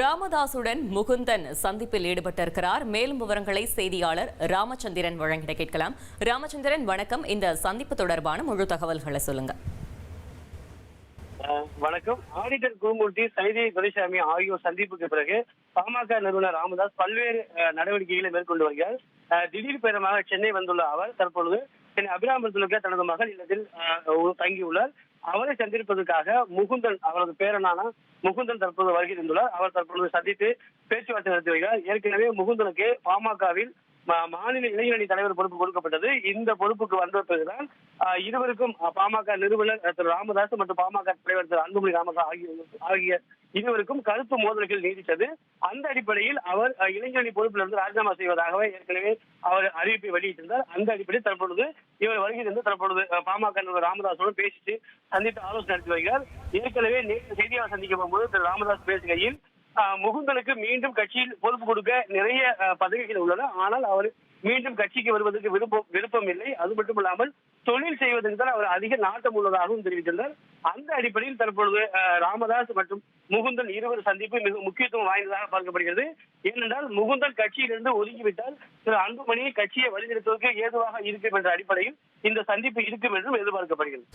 ராமதாசுடன் முகுந்தன் சந்திப்பில் ஈடுபட்டிருக்கிறார். மேலும் விவரங்களை செய்தியாளர் ராமச்சந்திரன் வழங்கிட கேட்கலாம். ராமச்சந்திரன், வணக்கம். இந்த சந்திப்பு தொடர்பான முழு தகவல்களை சொல்லுங்க. வணக்கம். ஆடிட்டர் குருமூர்த்தி, சைதை துரைசாமி ஆகியோர் சந்திப்புக்கு பிறகு பாமக நிறுவனர் ராமதாஸ் பல்வேறு நடவடிக்கைகளை மேற்கொண்டு வருகிறார். திடீர் பயணமாக சென்னை வந்துள்ள அவர் தற்பொழுது சென்னை அபிராமத்தில் இருக்க தனது மகள் இல்லத்தில் தங்கியுள்ளார். அவரை சந்திப்பதற்காக முகுந்தன், அவரது பேரனான முகுந்தன் தற்போது வருகை தந்துள்ளார். அவர் தற்பொழுது சந்தித்து பேச்சுவார்த்தை நடத்தி வருகிறார். ஏற்கனவே முகுந்தனுக்கு பாமகவில் மாநில இளைஞரணி தலைவர் பொறுப்பு கொடுக்கப்பட்டது. இந்த பொறுப்புக்கு வந்த பிறகுதான் இருவருக்கும் பாமக நிறுவனர் திரு ராமதாஸ் மற்றும் பாமக தலைவர் திரு அன்புமணி ராமதாஸ் ஆகிய இருவருக்கும் கருத்து மோதல்கள் நீடித்தது. அந்த அடிப்படையில் அவர் இளைஞரணி பொறுப்பிலிருந்து ராஜினாமா செய்வதாகவே ஏற்கனவே அவர் அறிவிப்பை வெளியிட்டிருந்தார். அந்த அடிப்படையில் தற்பொழுது இவர் வருகை தந்து தற்பொழுது பாமக நிறுவனர் ராமதாசுடன் பேசிட்டு சந்தித்து ஆலோசனை நடத்தி வருகிறார். ஏற்கனவே நேற்று செய்தியாளர் சந்திக்க போகும்போது திரு ராமதாஸ் பேசுகையில் முகுந்தனுக்கு மீண்டும் கட்சியில் பொறுப்பு கொடுக்க நிறைய பதவிகள் உள்ளன. ஆனால் அவர் மீண்டும் கட்சிக்கு வருவதற்கு விருப்பம் இல்லை. அது மட்டுமில்லாமல் தொழில் செய்வதற்கு தான் அவர் அதிக நாட்டம் உள்ளதாகவும் தெரிவித்திருந்தார். அந்த அடிப்படையில் தற்பொழுது ராமதாஸ் மற்றும் முகுந்தன் இருவர் சந்திப்பு மிக முக்கியத்துவம் வாய்ந்ததாக பார்க்கப்படுகிறது. ஏனென்றால் முகுந்தன் கட்சியிலிருந்து ஒதுங்கிவிட்டால் திரு அன்புமணி கட்சியை வழிநடத்துவதற்கு ஏதுவாக இருக்கும் என்ற அடிப்படையில் இந்த சந்திப்பு இருக்கும் என்றும் எதிர்பார்க்கப்படுகிறது.